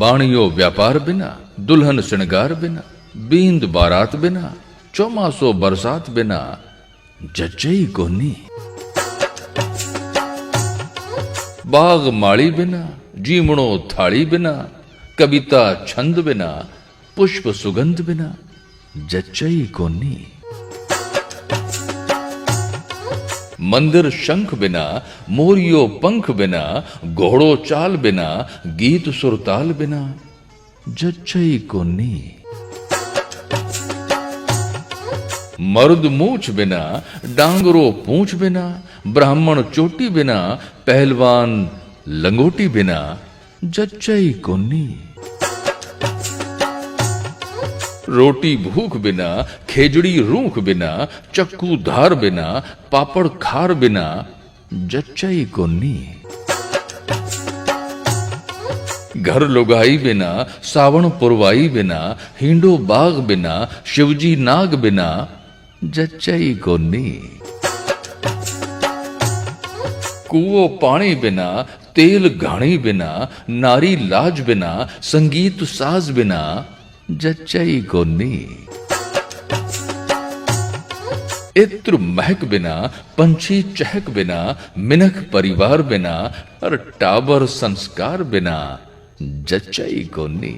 बाणियो व्यापार बिना, दुल्हन श्रृंगार बिना, बींद बारात बिना, चौमासो बरसात बिना जच्चई कोनी। बाग माड़ी बिना, जीमणो थाली बिना, कविता छंद बिना, पुष्प सुगंध बिना जच्चई कोनी। मंदिर शंख बिना, मोरियो पंख बिना, घोड़ो चाल बिना, गीत सुरताल बिना जच्चई कोनी। मर्द मूछ बिना, डांगरो पूंछ बिना, ब्राह्मण चोटी बिना, पहलवान लंगोटी बिना जच्चई कोनी। रोटी भूख बिना, खेजड़ी रूख बिना, चक्कू धार बिना, पापड़ खार बिना जच्चई कोनी। घर लुगाई बिना, सावण पुरवाई बिना, हिंडो बाग बिना, शिवजी नाग बिना जच्चई कोनी। कुओ पानी बिना, तेल घाणी बिना, नारी लाज बिना, संगीत साज बिना जच्चई कोनी। इत्र महक बिना, पंछी चहक बिना, मिनख परिवार बिना और टाबर संस्कार बिना जच्चई कोनी।